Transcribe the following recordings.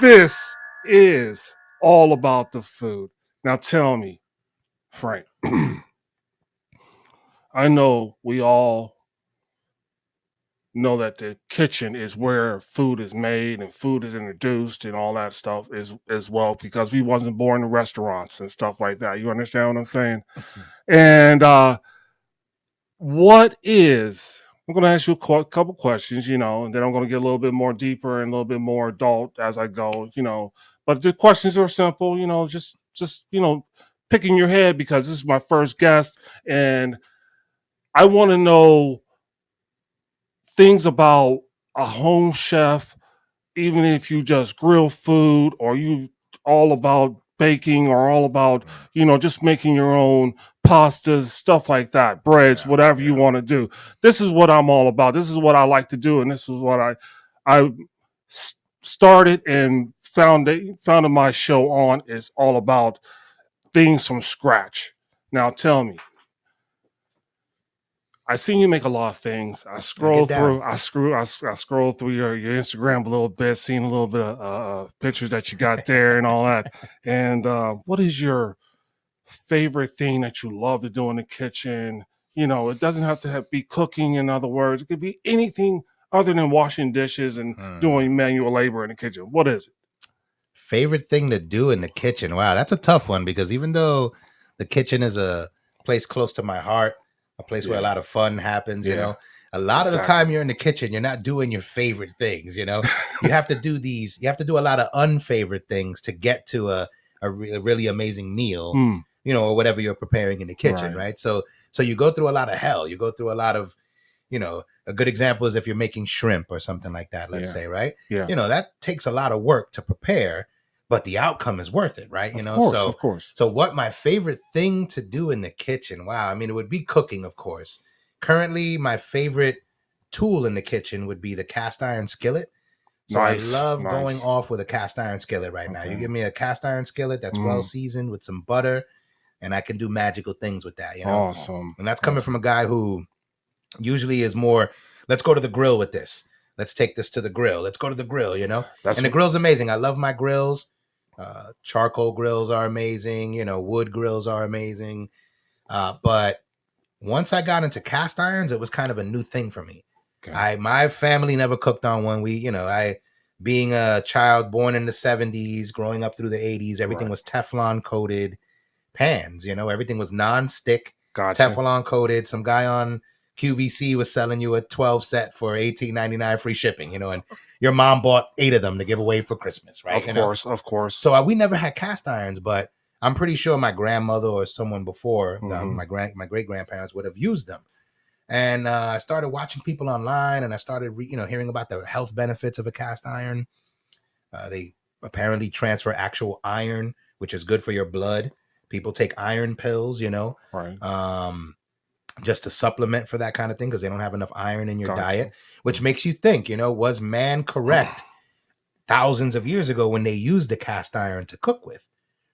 This is all about the food. Now tell me, Frank, I know we all know that the kitchen is where food is made and food is introduced and all that stuff is as well because we wasn't born in restaurants and stuff like that. You understand what I'm saying? And what is I'm going to ask you a couple questions, and then I'm going to get a little bit more deeper and a little bit more adult as I go, But the questions are simple, just picking your head because this is my first guest, and I want to know things about a home chef, even if you just grill food or you all about baking or all about, just making your own pastas, stuff like that, breads, whatever you want to do. This is what I'm all about. This is what I like to do. And this is what I started and founded my show on is all about things from scratch. Now tell me, I seen you make a lot of things. I scroll through your Instagram a little bit, seeing a little bit of pictures that you got there and all that. And what is your favorite thing that you love to do in the kitchen? It doesn't have to be cooking. In other words, it could be anything other than washing dishes and doing manual labor in the kitchen. What is it? Favorite thing to do in the kitchen? Wow, that's a tough one because even though the kitchen is a place close to my heart, a place where a lot of fun happens, a lot of the time you're in the kitchen, you're not doing your favorite things, you have to do a lot of unfavorite things to get to a really amazing meal, or whatever you're preparing in the kitchen, right? So you go through a lot of hell. You go through a lot of, a good example is if you're making shrimp or something like that, let's say, right? Yeah. That takes a lot of work to prepare, but the outcome is worth it, right? Of course. So what my favorite thing to do in the kitchen? Wow. I mean, it would be cooking, of course. Currently, my favorite tool in the kitchen would be the cast iron skillet. So I love going off with a cast iron skillet right now. You give me a cast iron skillet that's well seasoned with some butter, and I can do magical things with that, Awesome. And that's coming from a guy who usually is more, let's go to the grill with this. Let's take this to the grill. Let's go to the grill, and the grill's amazing. I love my grills. Charcoal grills are amazing. Wood grills are amazing. But once I got into cast irons, it was kind of a new thing for me. Okay. My family never cooked on one. Being a child born in the 70s, growing up through the 80s, everything was Teflon coated pans. Everything was non-stick, Teflon coated. Some guy on QVC was selling you a 12 set for $18.99 free shipping, and your mom bought 8 of them to give away for Christmas, right? Of course. So we never had cast irons, but I'm pretty sure my grandmother or someone before, my great grandparents would have used them. And I started watching people online, and I started hearing about the health benefits of a cast iron. They apparently transfer actual iron, which is good for your blood. People take iron pills, right. Just to supplement for that kind of thing because they don't have enough iron in your diet, which makes you think, was man correct thousands of years ago when they used the cast iron to cook with,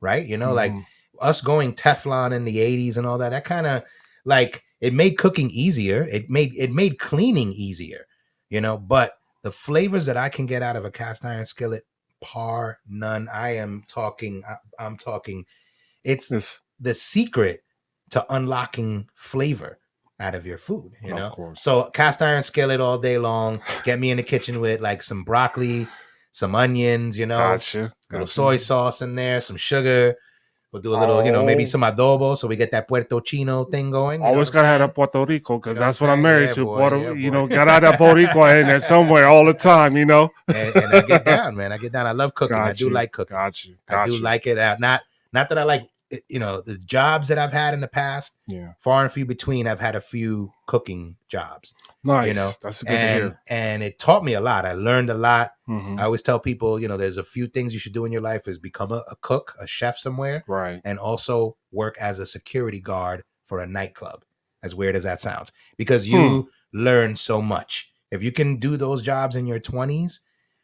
right? Like us going Teflon in the 80s and all that, that kind of like it made cooking easier. It made cleaning easier, but the flavors that I can get out of a cast iron skillet, par none. I'm talking, it's the secret to unlocking flavor out of your food, Of course. So cast iron skillet all day long. Get me in the kitchen with like some broccoli, some onions, Gotcha. Little soy sauce in there, some sugar. We'll do a little, maybe some adobo, so we get that Puerto Chino thing going. Always gotta have that Puerto Rico because that's what I'm married to. Gotta have that Puerto Rico in there somewhere all the time, And I get down, man. I love cooking. I do like cooking. I do like it out. Not that I like, the jobs that I've had in the past. Yeah. Far and few between. I've had a few cooking jobs. Nice. That's good to hear. And it taught me a lot. I learned a lot. I always tell people, there's a few things you should do in your life is become a cook, a chef somewhere. Right. And also work as a security guard for a nightclub. As weird as that sounds. Because you learn so much. If you can do those jobs in your 20s,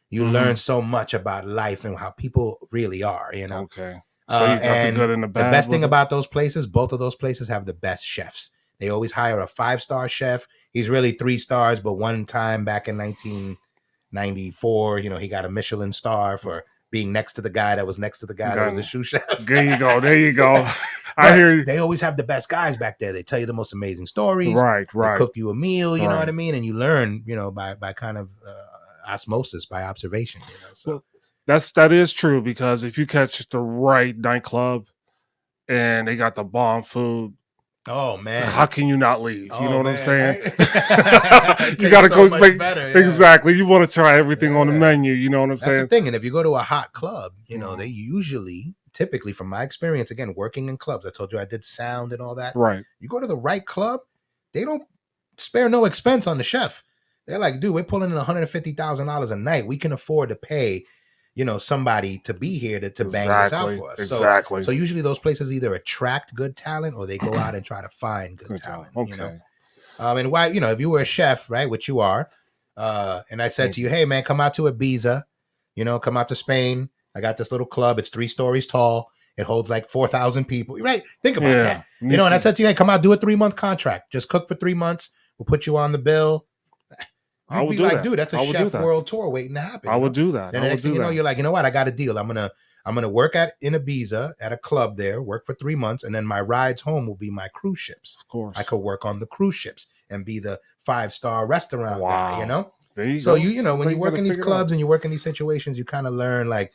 you learn so much about life and how people really are, Okay. So you got the good and the bad. The best thing about those places, both of those places have the best chefs. They always hire a 5-star chef. He's really 3 stars, but one time back in 1994, he got a Michelin star for being next to the guy that was next to the guy that was a sous chef. There you go. There you go. I hear you. They always have the best guys back there. They tell you the most amazing stories. Right. They cook you a meal. You know what I mean? And you learn, by kind of osmosis, by observation. So that is true, because if you catch the right nightclub and they got the bomb food, oh man, how can you not leave? You know what I'm saying? You got to go make better. Yeah. Exactly. You want to try everything on the menu. You know what I'm saying? That's the thing. And if you go to a hot club, they usually, typically, from my experience, again, working in clubs, I told you I did sound and all that. Right. You go to the right club, they don't spare no expense on the chef. They're like, dude, we're pulling in $150,000 a night. We can afford to pay, somebody to be here to bang this out for us. Exactly. So usually those places either attract good talent or they go out and try to find good talent. Okay. And why, if you were a chef, right, which you are, and I said to you, hey man, come out to Ibiza, come out to Spain. I got this little club. It's 3 stories tall. It holds like 4,000 people. Right? Think about that. And I said to you, hey, come out, do a 3-month contract. Just cook for 3 months. We'll put you on the bill. You'd be like, dude, that's a chef world tour waiting to happen. I would do that. And the next thing you know, you're like, you know what? I got a deal. I'm gonna work in Ibiza at a club there, work for 3 months, and then my rides home will be my cruise ships. Of course, I could work on the cruise ships and be the 5-star restaurant guy. There you so go. When you work in these clubs and you work in these situations, you kind of learn like,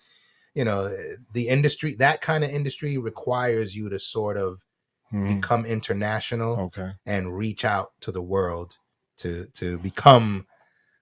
the industry. That kind of industry requires you to sort of become international, and reach out to the world to become.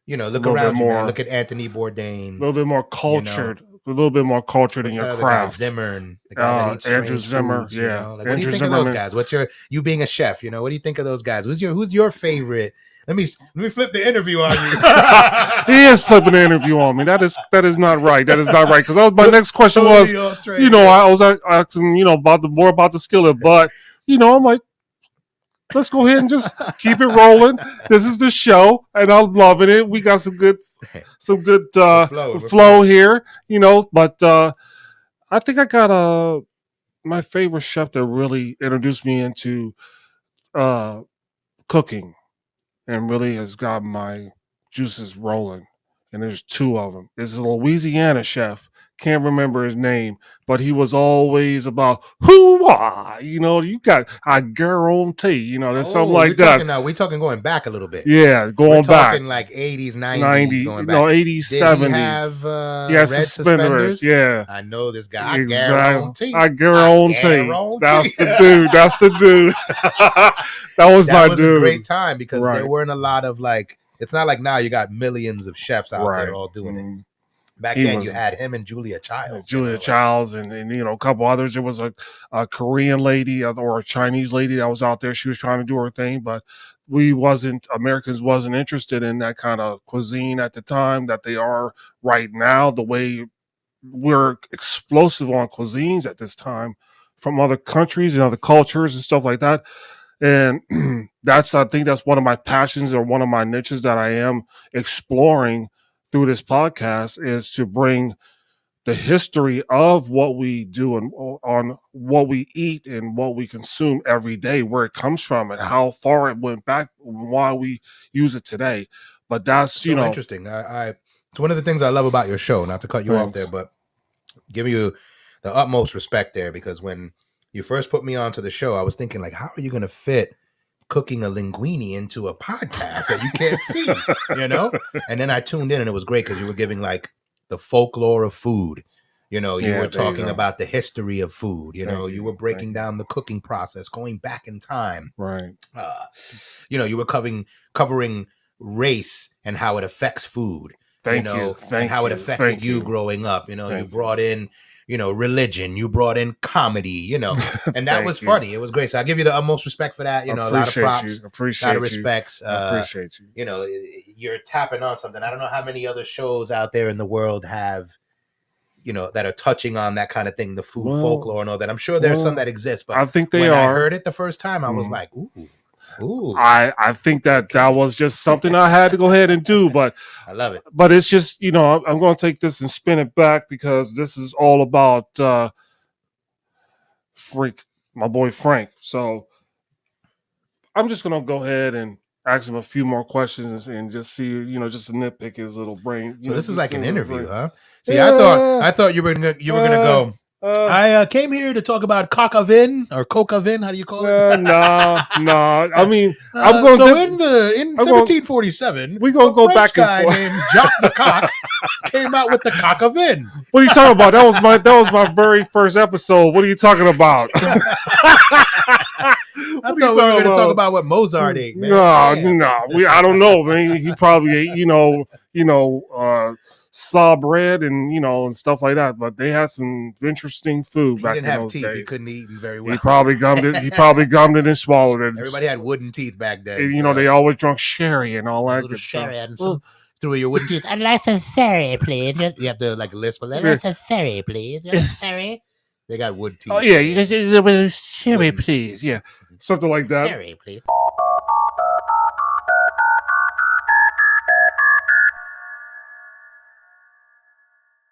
Look around you, man. Look at Anthony Bourdain. A little bit more cultured. A little bit more cultured in your craft. Zimmer, the guy that eats Andrew Zimmer. Foods, what do you think of those guys? What's you being a chef? What do you think of those guys? Who's your favorite? Let me flip the interview on you. He is flipping the interview on me. That is not right. That is not right. Because my next question was, I was asking, about the skillet, but I'm like, let's go ahead and just keep it rolling. This is the show, and I'm loving it. We got some good flow here, But I think I got my favorite chef that really introduced me into cooking, and really has got my juices rolling. And there's 2 of them. There's a Louisiana chef. Can't remember his name, but he was always about hoo-wah. You got a guarantee. There's something like that. We're talking going back a little bit. Yeah, we're talking like 80s, 90s, going back. 80s, 70s. He have red suspenders? Yeah. I know this guy. Exactly. I guarantee. That's the dude. That was my dude. That was a great time because there weren't a lot of it's not like now you got millions of chefs out there all doing it. Back then, you had him and Julia Childs. Childs and a couple others. There was a Korean lady or a Chinese lady that was out there. She was trying to do her thing, but Americans wasn't interested in that kind of cuisine at the time that they are right now, the way we're explosive on cuisines at this time from other countries and other cultures and stuff like that. And I think that's one of my passions or one of my niches that I am exploring through this podcast, is to bring the history of what we do and on what we eat and what we consume every day, where it comes from and how far it went back, and why we use it today. But that's, interesting. It's one of the things I love about your show, not to cut you off there, but give you the utmost respect there, because when you first put me onto the show, I was thinking like, how are you going to fit cooking a linguine into a podcast that you can't see, And then I tuned in and it was great because you were giving like the folklore of food. You were talking about the history of food. You were breaking down the cooking process, going back in time. Right. You were covering race and how it affects food. Thank you. And how it affected you growing up. You brought in religion, you brought in comedy, and that was funny. It was great. So I give you the utmost respect for that. A lot of props, a lot of respects. I appreciate you. You're tapping on something. I don't know how many other shows out there in the world have, that are touching on that kind of thing, the food folklore and all that. I'm sure there's some that exist, but I think when I heard it the first time, I was like, ooh. I think that was just something I had to go ahead and do, but I love it. But it's just, I'm going to take this and spin it back, because this is all about my boy Frank. So I'm just going to go ahead and ask him a few more questions and just see, just to nitpick his little brain. So this is like an interview, huh? See, Yeah. I thought you were gonna go. I came here to talk about coq-au-vin or coq-au-vin. How do you call it? No. I mean, I'm going. So in 1747, we're gonna go back and forth. Named Jacques the Coq came out with the coq-au-vin. What are you talking about? That was my very first episode. What are you talking about? I thought we were going to talk about what Mozart ate, man. No. I don't know, man. He probably ate, saw bread and and stuff like that. But they had some interesting food back in those days. He didn't have teeth. He couldn't eat very well. He probably gummed it. He probably gummed it and swallowed it. Everybody had wooden teeth back then. And, they always drunk sherry and all that good sherry stuff. And some through your wooden teeth. I'd like some sherry, please. You have to lisp. I'd like some sherry, please. Sherry. They got wood teeth. Oh yeah, you got a sherry, please. Yeah, something like that. Sherry, please.